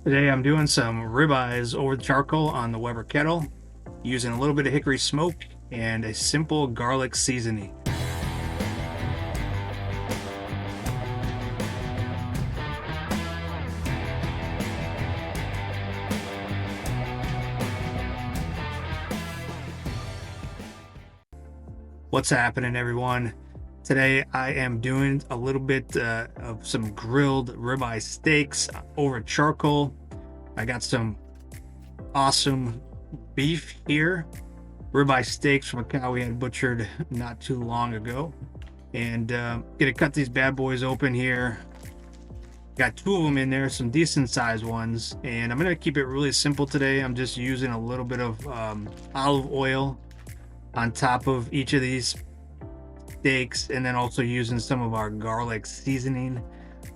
Today I'm doing some ribeyes over the charcoal on the Weber kettle, using a little bit of hickory smoke and a simple garlic seasoning. What's happening, everyone? Today I am doing a little bit of some grilled ribeye steaks over charcoal. I got some awesome beef here, ribeye steaks from a cow we had butchered not too long ago, and gonna cut these bad boys open here. Got two of them in there, some decent sized ones, and I'm gonna keep it really simple today. I'm just using a little bit of olive oil on top of each of these steaks, and then also using some of our garlic seasoning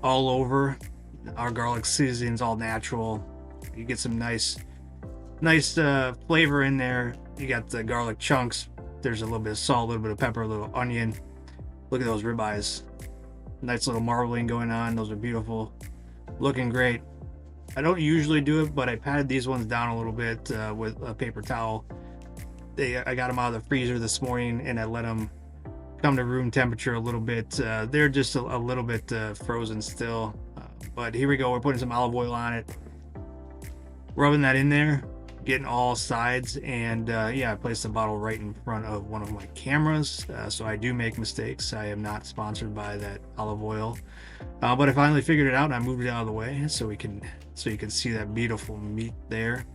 all over. Our garlic seasoning is all natural. You get some nice flavor in there. You got the garlic chunks, there's a little bit of salt, a little bit of pepper, a little onion. Look at those ribeyes, nice little marbling going on. Those are beautiful, looking great. I don't usually do it, but I patted these ones down a little bit with a paper towel. I got them out of the freezer this morning, and I let them come to room temperature a little bit. They're just a little bit frozen still, but here we go. We're putting some olive oil on it, rubbing that in there, getting all sides, and yeah, I placed the bottle right in front of one of my cameras, so I do make mistakes. I am not sponsored by that olive oil, but I finally figured it out, and I moved it out of the way so you can see that beautiful meat there.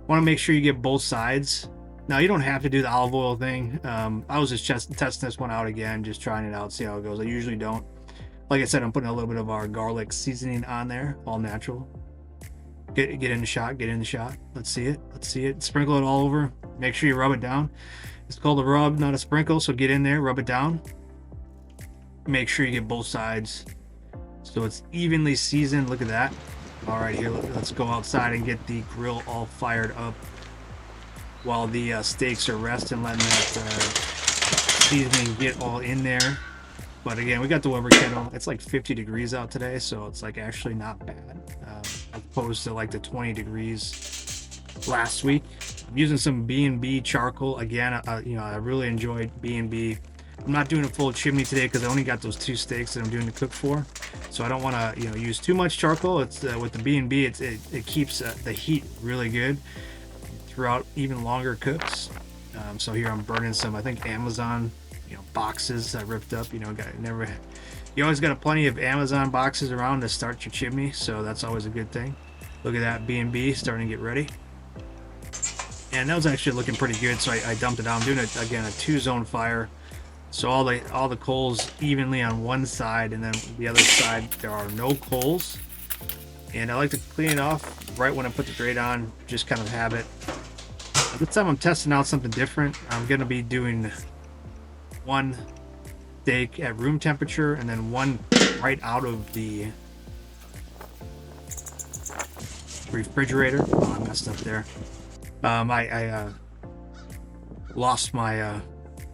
Want to make sure you get both sides. Now, you don't have to do the olive oil thing. I was just testing this one out again, just trying it out, see how it goes. I usually don't. Like I said, I'm putting a little bit of our garlic seasoning on there, all natural. Get in the shot, get in the shot. Let's see it. Sprinkle it all over. Make sure you rub it down. It's called a rub, not a sprinkle, so get in there, rub it down. Make sure you get both sides so it's evenly seasoned. Look at that. All right, here, let's go outside and get the grill all fired up while the steaks are resting, letting that seasoning get all in there. But again, we got the Weber kettle. It's like 50 degrees out today, so it's like actually not bad, as opposed to like the 20 degrees last week. I'm using some B&B charcoal again. I really enjoyed B&B. I'm not doing a full chimney today because I only got those two steaks that I'm doing the cook for, so I don't want to use too much charcoal. It's with the B&B, it keeps the heat really good throughout even longer cooks. So here I'm burning some, I think, Amazon boxes I ripped up. You always got plenty of Amazon boxes around to start your chimney, so that's always a good thing. Look at that, B&B starting to get ready, and that was actually looking pretty good, so I dumped it out. I'm doing it again, a 2-zone fire, so all the coals evenly on one side, and then the other side there are no coals. And I like to clean it off right when I put the grate on, just kind of have it. This time I'm testing out something different. I'm going to be doing one steak at room temperature and then one right out of the refrigerator. Oh, I messed up there. I lost my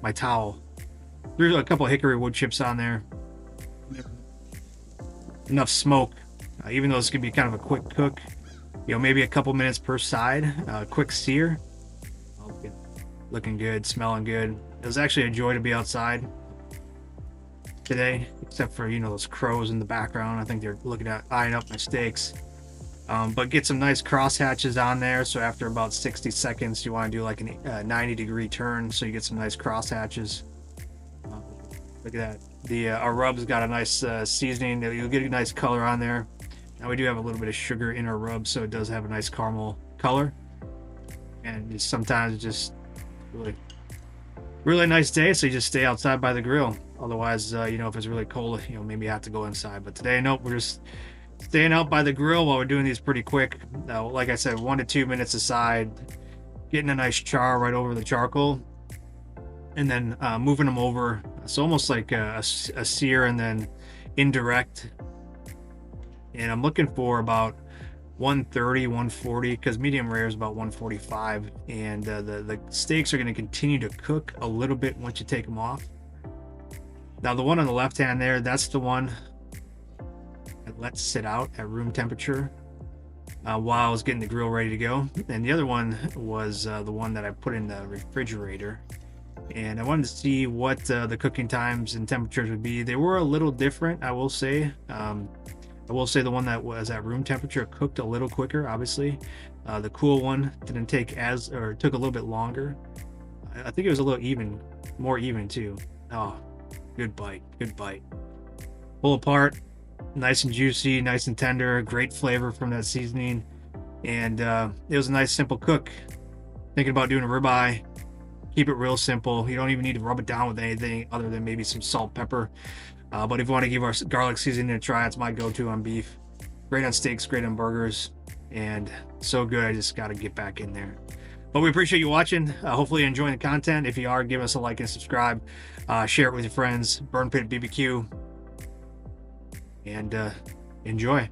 my towel. There's a couple of hickory wood chips on there. Enough smoke. Even though this could be kind of a quick cook, maybe a couple minutes per side, quick sear. Looking good, smelling good. It was actually a joy to be outside today, except for those crows in the background. I think they're eyeing up my steaks. But get some nice cross hatches on there, so after about 60 seconds you want to do like a 90-degree turn, so you get some nice cross hatches. Look at that. Our rub's got a nice seasoning. You'll get a nice color on there. Now we do have a little bit of sugar in our rub, so it does have a nice caramel color. And sometimes it's just really nice day, so you just stay outside by the grill. Otherwise, if it's really cold, maybe you have to go inside. But today, nope, we're just staying out by the grill while we're doing these pretty quick. Like I said, 1 to 2 minutes aside, getting a nice char right over the charcoal, and then moving them over. So almost like a sear and then indirect. And I'm looking for about 130, 140, because medium rare is about 145, and the steaks are going to continue to cook a little bit once you take them off. Now the one on the left hand there, that's the one that let's sit out at room temperature while I was getting the grill ready to go. And the other one was the one that I put in the refrigerator. And I wanted to see what the cooking times and temperatures would be. They were a little different, I will say. I will say the one that was at room temperature cooked a little quicker, obviously. The cool one didn't take took a little bit longer. I think it was a little more even too. Oh, good bite, good bite. Pull apart, nice and juicy, nice and tender, great flavor from that seasoning. And it was a nice simple cook. Thinking about doing a ribeye, keep it real simple. You don't even need to rub it down with anything other than maybe some salt, pepper. But if you want to give our garlic seasoning a try, it's my go-to on beef. Great on steaks, great on burgers, and so good. I just got to get back in there. But we appreciate you watching. Hopefully you're enjoying the content. If you are, give us a like and subscribe. Share it with your friends. Burn Pit BBQ. And enjoy.